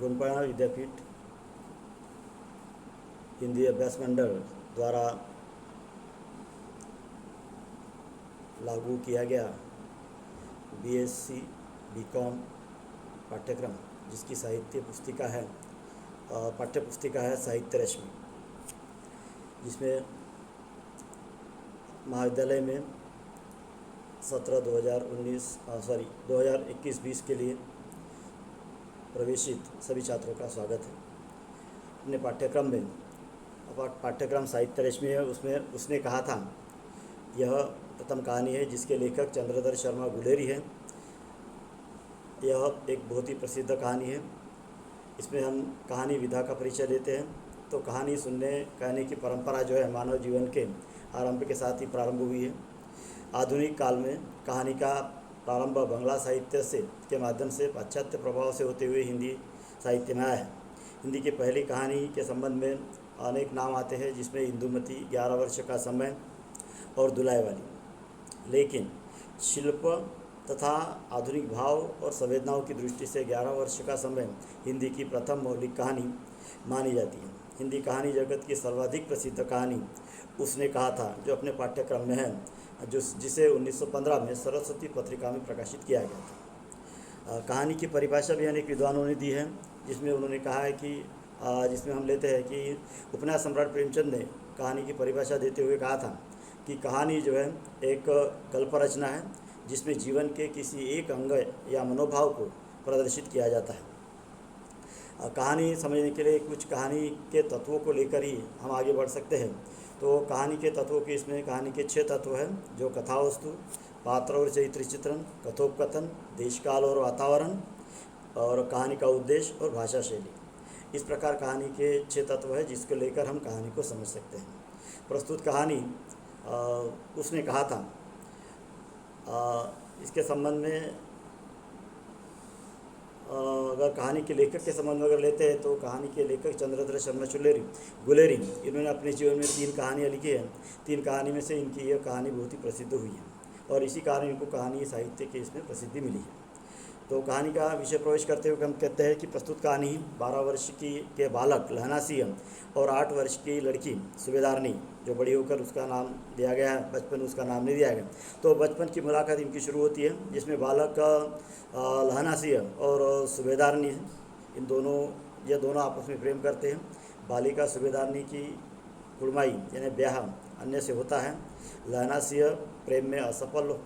गोंडवाना विद्यापीठ हिंदी अभ्यास मंडल द्वारा लागू किया गया बीएससी बीकॉम पाठ्यक्रम, जिसकी साहित्य पुस्तिका है पाठ्य पुस्तिका है साहित्य रश्मि, जिसमें महाविद्यालय में 2021-20 के लिए प्रवेशित सभी छात्रों का स्वागत है। अपने पाठ्यक्रम में पाठ्यक्रम साहित्य रश्मि है, उसमें उसने कहा था, यह प्रथम कहानी है जिसके लेखक चंद्रधर शर्मा गुलेरी हैं। यह एक बहुत ही प्रसिद्ध कहानी है। इसमें हम कहानी विधा का परिचय देते हैं। तो कहानी सुनने कहने की परंपरा जो है मानव जीवन के आरंभ के साथ ही प्रारंभ हुई है। आधुनिक काल में कहानी का प्रारंभ बंगला साहित्य से के माध्यम से पाश्चात्य प्रभाव से होते हुए हिंदी साहित्य में आया है। हिंदी की पहली कहानी के संबंध में अनेक नाम आते हैं, जिसमें इंदुमती, 11 वर्ष का समय और दुलाई वाली। लेकिन शिल्प तथा आधुनिक भाव और संवेदनाओं की दृष्टि से 11 वर्ष का समय हिंदी की प्रथम मौलिक कहानी मानी जाती है। हिंदी कहानी जगत की सर्वाधिक प्रसिद्ध कहानी उसने कहा था, जो अपने पाठ्यक्रम में है, जिसे 1915 में सरस्वती पत्रिका में प्रकाशित किया गया था। कहानी की परिभाषा भी अनेक विद्वानों ने दी है, जिसमें उन्होंने कहा है कि जिसमें हम लेते हैं कि उपन्यास सम्राट प्रेमचंद ने कहानी की परिभाषा देते हुए कहा था कि कहानी जो है एक कल्प रचना है, जिसमें जीवन के किसी एक अंग या मनोभाव को प्रदर्शित किया जाता है। कहानी समझने के लिए कुछ कहानी के तत्वों को लेकर ही हम आगे बढ़ सकते हैं। तो कहानी के तत्वों के इसमें कहानी के 6 तत्व हैं, जो कथा वस्तु, पात्र और चरित्र चित्रण, कथोपकथन, देश काल और वातावरण, और कहानी का उद्देश्य और भाषा शैली। इस प्रकार कहानी के 6 तत्व हैं, जिसको लेकर हम कहानी को समझ सकते हैं। प्रस्तुत कहानी उसने कहा था, इसके संबंध में अगर कहानी के लेखक के संबंध में अगर लेते हैं तो कहानी के लेखक चंद्रधर शर्मा गुलेरी, इन्होंने अपने जीवन में 3 कहानियाँ लिखी हैं। 3 कहानी में से इनकी यह कहानी बहुत ही प्रसिद्ध हुई है, और इसी कारण इनको कहानी साहित्य के इसमें प्रसिद्धि मिली है। तो कहानी का विषय प्रवेश करते हुए हम कहते हैं कि प्रस्तुत कहानी 12 वर्ष के बालक लहना सिंह और 8 वर्ष की लड़की सूबेदारनी, जो बड़ी होकर उसका नाम दिया गया है, बचपन उसका नाम नहीं दिया गया। तो बचपन की मुलाकात इनकी शुरू होती है, जिसमें बालक लहना सिंह और सूबेदारनी, ये दोनों आपस में प्रेम करते हैं। बालिका सूबेदारनी की कुड़माई यानी ब्याह अन्य से होता है। लहना सिंह प्रेम में असफल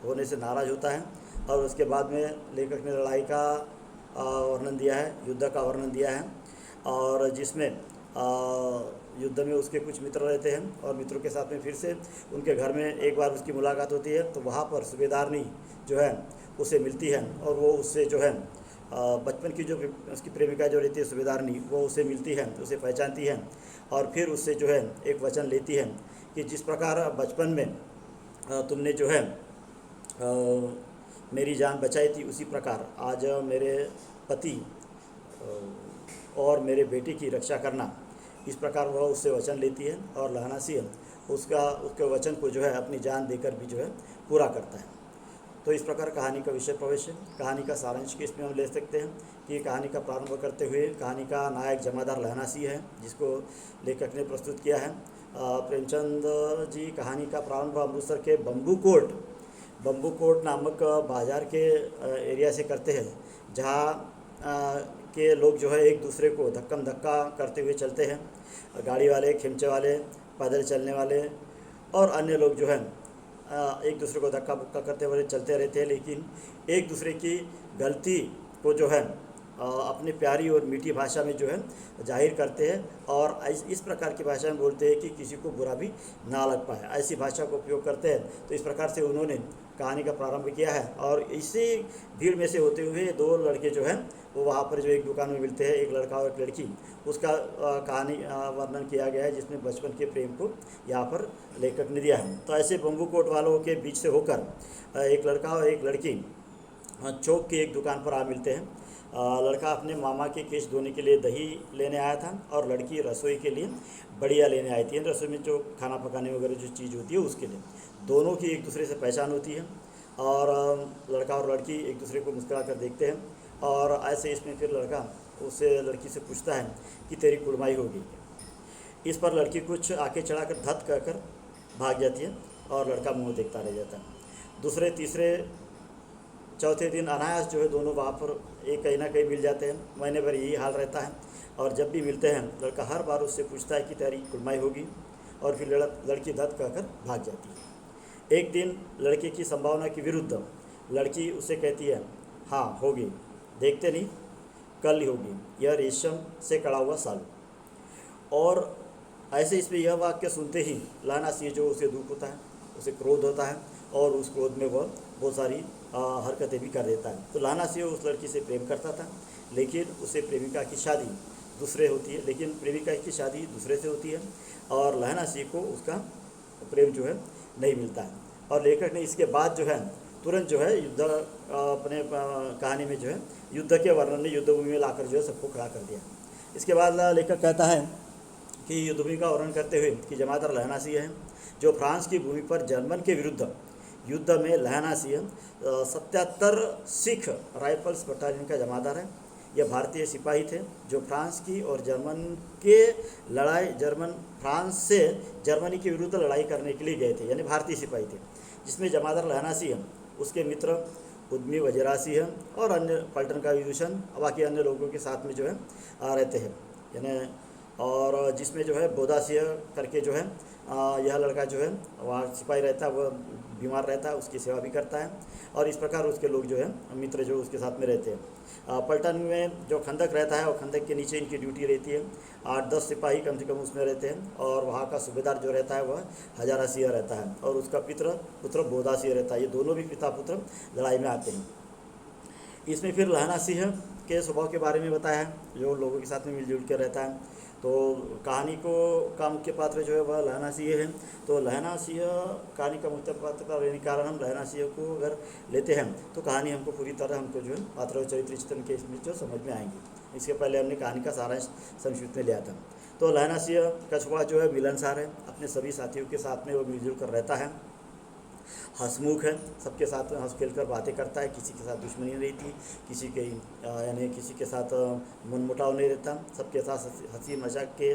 होने से नाराज़ होता है, और उसके बाद में लेखक ने लड़ाई का वर्णन दिया है, युद्ध का वर्णन दिया है, और जिसमें युद्ध में उसके कुछ मित्र रहते हैं, और मित्रों के साथ में फिर से उनके घर में एक बार उसकी मुलाकात होती है। तो वहाँ पर सूबेदारनी जो है उसे मिलती है, और वो उससे जो है बचपन की जो उसकी प्रेमिका जो रहती है सूबेदारनी, वो उसे मिलती है, उसे पहचानती है, और फिर उससे जो है एक वचन लेती है कि जिस प्रकार बचपन में तुमने जो है मेरी जान बचाई थी, उसी प्रकार आज मेरे पति और मेरे बेटे की रक्षा करना। इस प्रकार वह उससे वचन लेती है, और लहना सिंह उसके वचन को जो है अपनी जान देकर भी जो है पूरा करता है। तो इस प्रकार कहानी का विषय प्रवेश है। कहानी का सारांश के इसमें हम ले सकते हैं कि कहानी का प्रारंभ करते हुए कहानी का नायक जमादार लहना सिंह है, जिसको लेखक ने प्रस्तुत किया है। प्रेमचंद जी कहानी का प्रारंभ अमृतसर के बम्बू कोट नामक बाज़ार के एरिया से करते हैं, जहाँ के लोग जो है एक दूसरे को धक्कम धक्का करते हुए चलते हैं। गाड़ी वाले, खिमचे वाले, पैदल चलने वाले और अन्य लोग जो है एक दूसरे को धक्का बुक्का करते हुए चलते रहते हैं, लेकिन एक दूसरे की गलती को जो है अपनी प्यारी और मीठी भाषा में जो है जाहिर करते हैं, और इस प्रकार की भाषा में बोलते हैं कि किसी को बुरा भी ना लग पाए, ऐसी भाषा का उपयोग करते हैं। तो इस प्रकार से उन्होंने कहानी का प्रारंभ किया है, और इसी भीड़ में से होते हुए 2 लड़के जो हैं वो वहाँ पर जो एक दुकान में मिलते हैं, एक लड़का और एक लड़की, उसका कहानी वर्णन किया गया है, जिसमें बचपन के प्रेम को यहाँ पर लेखक ने दिया है। तो ऐसे बम्बू कोट वालों के बीच से होकर एक लड़का और एक लड़की चौक की एक दुकान पर आ मिलते हैं। लड़का अपने मामा के केश धोने के लिए दही लेने आया था, और लड़की रसोई के लिए बढ़िया लेने आई थी। रसोई में जो खाना पकाने वगैरह जो चीज़ होती है उसके लिए दोनों की एक दूसरे से पहचान होती है, और लड़का और लड़की एक दूसरे को मुस्कुरा कर देखते हैं। और ऐसे इसमें फिर लड़का उससे लड़की से पूछता है कि तेरी कुड़माई होगी। इस पर लड़की कुछ आके चढ़ाकर धत कहकर भाग जाती है और लड़का मुंह देखता रह जाता है। दूसरे तीसरे चौथे दिन अनायास जो है दोनों वहाँ पर एक कहीं ना कहीं मिल जाते हैं। महीने भर यही हाल रहता है और जब भी मिलते हैं लड़का हर बार उससे पूछता है कि तेरी कुड़माई होगी, और फिर लड़की धत कहकर भाग जाती है। एक दिन लड़के की संभावना के विरुद्ध लड़की उससे कहती है, हाँ होगी, देखते नहीं कल ही होगी, यह रेशम से कड़ा हुआ साल। और ऐसे इसमें यह वाक्य सुनते ही लाना सी जो उसे दुख होता है, उसे क्रोध होता है और उस क्रोध में वह बहुत सारी हरकतें भी कर देता है। तो लाना सी उस लड़की से प्रेम करता था, लेकिन उसे प्रेमिका की शादी दूसरे होती है, लेकिन प्रेमिका की शादी दूसरे से होती है और लहना सी को उसका प्रेम जो है नहीं मिलता है। और लेखक ने इसके बाद जो है तुरंत जो है युद्ध अपने कहानी में जो है युद्ध के वर्णन ने युद्धभूमि में लाकर जो है सबको खड़ा कर दिया। इसके बाद लेखक कहता है कि युद्धभूमि का वर्णन करते हुए कि जमादार लहना सी है जो फ्रांस की भूमि पर जर्मन के विरुद्ध युद्ध में लहना सी 77 सिख राइफल्स बटालियन का जमादार है। यह भारतीय सिपाही थे जो फ्रांस की और जर्मन के लड़ाई फ्रांस से जर्मनी के विरुद्ध लड़ाई करने के लिए गए थे, यानी भारतीय सिपाही थे, जिसमें जमादार लहना सी है, उसके मित्र उद्मी वजीरासी है और अन्य पलटन का विभूषण बाकी अन्य लोगों के साथ में जो है रहते हैं, यानी और जिसमें जो है बोदासिया करके जो है यह लड़का जो है वहाँ सिपाही रहता है, वह बीमार रहता है, उसकी सेवा भी करता है और इस प्रकार उसके लोग जो है मित्र जो उसके साथ में रहते हैं। पलटन में जो खंदक रहता है और खंदक के नीचे इनकी ड्यूटी रहती है। 8-10 सिपाही कम से कम उसमें रहते हैं और वहाँ का सूबेदार जो रहता है वह हजारा सिंह रहता है और उसका पुत्र बोदा सिंह रहता है। ये दोनों भी पिता पुत्र लड़ाई में आते हैं। इसमें फिर लहना सिंह के स्वभाव के बारे में बताया है, जो लोगों के साथ में मिलजुल कर रहता है। तो कहानी का मुख्य पात्र जो है वह लहना सिंह है। तो लहना सिंह कहानी का मुख्य पात्र रहने के कारण हम लहना सिंह को अगर लेते हैं तो कहानी हमको पूरी तरह हमको जो है पात्र और चरित्र चित्रण के इसमें जो समझ में आएंगी। इसके पहले हमने कहानी का सारांश संक्षिप्त में लिया था। तो लहना सिंह का स्वभाव जो है मिलनसार है, अपने सभी साथियों के साथ में वो मिलजुल कर रहता है, हंसमुख है, सबके साथ हंस खेल कर बातें करता है, किसी के साथ दुश्मनी नहीं रहती, किसी के यानी किसी के साथ मनमुटाव नहीं रहता, सबके साथ हंसी मजाक के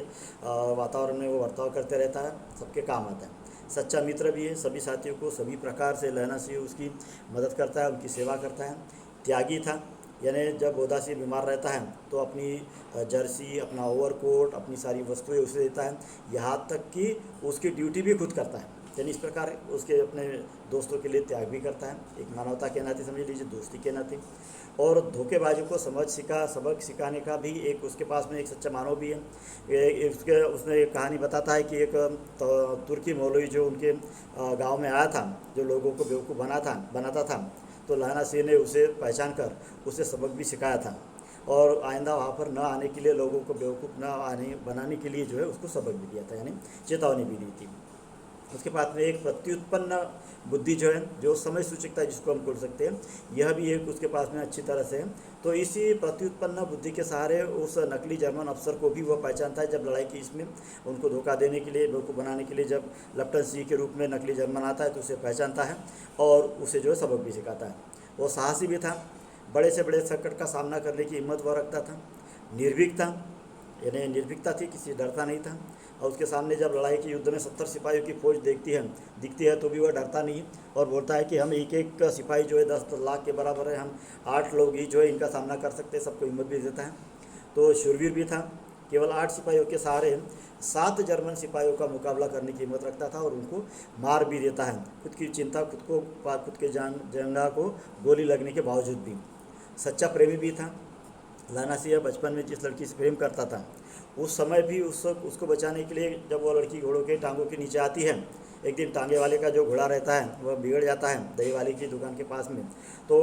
वातावरण में वो बर्ताव करते रहता है, सबके काम आता है। सच्चा मित्र भी है, सभी साथियों को सभी प्रकार से लहना सिंह उसकी मदद करता है, उनकी सेवा करता है। त्यागी था, यानी जब बोदा सिंह बीमार रहता है तो अपनी जर्सी, अपना ओवरकोट, अपनी सारी वस्तुएं उसे देता है, यहाँ तक कि उसकी ड्यूटी भी खुद करता है। यानी इस प्रकार उसके अपने दोस्तों के लिए त्याग भी करता है, एक मानवता के नाते समझ लीजिए, दोस्ती के नाते। और धोखेबाजों को सबक सिखाने का भी एक उसके पास में एक सच्चा मानव भी है। उसने एक कहानी बताता है कि एक तुर्की मौलवी जो उनके गांव में आया था, जो लोगों को बेवकूफ़ बनाता था, तो लहना सिंह ने उसे पहचान कर उसे सबक भी सिखाया था और आइंदा वहाँ पर न आने के लिए, लोगों को बेवकूफ़ बनाने के लिए जो है उसको सबक भी दिया था, यानी चेतावनी भी दी थी। उसके बाद में एक प्रत्युत्पन्न बुद्धि जो है, जो समय सूचकता जिसको हम बोल सकते हैं, यह भी एक उसके पास में अच्छी तरह से है। तो इसी प्रत्युत्पन्न बुद्धि के सहारे उस नकली जर्मन अफसर को भी वह पहचानता है जब लड़ाई की इसमें उनको धोखा देने के लिए, बेवकूफ़ बनाने के लिए जब लेफ्टिनेंट सिंह के रूप में नकली जर्मन आता है तो उसे पहचानता है और उसे जो है सबक भी सिखाता है। वो साहसी भी था, बड़े से बड़े संकट का सामना करने की हिम्मत वह रखता था। निर्भीक था, यानी निर्भीकता थी, किसी डरता नहीं था। और उसके सामने जब लड़ाई के युद्ध में 70 सिपाहियों की फौज दिखती है तो भी वह डरता नहीं और बोलता है कि हम एक सिपाही जो है 10 लाख के बराबर है, हम 8 लोग ही जो है इनका सामना कर सकते हैं, सबको हिम्मत भी देता है। तो शूरवीर भी था, केवल 8 सिपाहियों के सहारे 7 जर्मन सिपाहियों का मुकाबला करने की हिम्मत रखता था और उनको मार भी देता है, खुद की चिंता, खुद के जंगा को गोली लगने के बावजूद भी। सच्चा प्रेमी भी था। लहना सिंह बचपन में जिस लड़की से प्रेम करता था उस समय भी उसको बचाने के लिए जब वो लड़की घोड़ों के टांगों के नीचे आती है, एक दिन टांगे वाले का जो घोड़ा रहता है वह बिगड़ जाता है दही वाले की दुकान के पास में, तो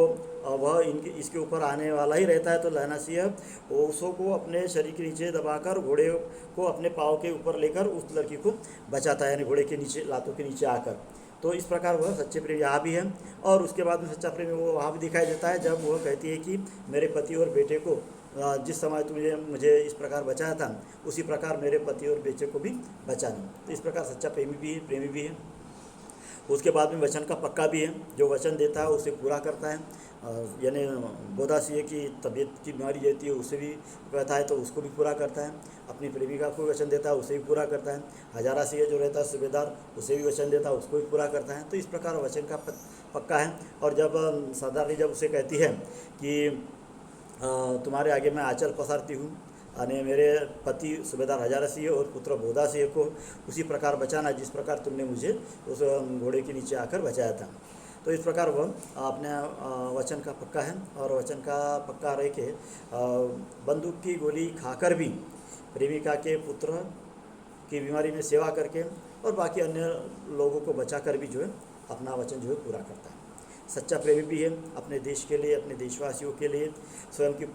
वह इसके ऊपर आने वाला ही रहता है। तो लहना सिंह उसो को अपने शरीर के नीचे दबाकर घोड़े को अपने पाँव के ऊपर लेकर उस लड़की को बचाता है, यानी घोड़े के नीचे, लातों के नीचे आकर। तो इस प्रकार वह सच्चे प्रेम यहाँ भी है। और उसके बाद में सच्चा प्रेम वो वहाँ भी दिखाई देता है जब वह कहती है कि मेरे पति और बेटे को जिस समय तुमने मुझे इस प्रकार बचाया था उसी प्रकार मेरे पति और बेटे को भी बचाना। तो इस प्रकार सच्चा प्रेमी भी है। उसके बाद में वचन का पक्का भी है, जो वचन देता है उसे पूरा करता है। यानी बोधा सिंह की तबीयत की बीमारी रहती है उसे भी कहता है तो उसको भी पूरा करता है, अपनी प्रेमिका को वचन देता है उसे भी पूरा करता है, हजारा सिंह जो रहता है सूबेदार उसे भी वचन देता है उसको भी पूरा करता है। तो इस प्रकार वचन का पक्का है। और जब सरदारनी जब उसे कहती है कि तुम्हारे आगे मैं आंचल पसारती हूँ, यानी मेरे पति सूबेदार हजारा सिंह और पुत्र बोधा सिंह को उसी प्रकार बचाना जिस प्रकार तुमने मुझे उस घोड़े के नीचे आकर बचाया था। तो इस प्रकार वह अपने वचन का पक्का है और वचन का पक्का रह के बंदूक की गोली खाकर भी प्रेमिका के पुत्र की बीमारी में सेवा करके और बाकी अन्य लोगों को बचा कर भी जो है अपना वचन जो है पूरा करता है। सच्चा प्रेमी भी है अपने देश के लिए, अपने देशवासियों के लिए, स्वयं की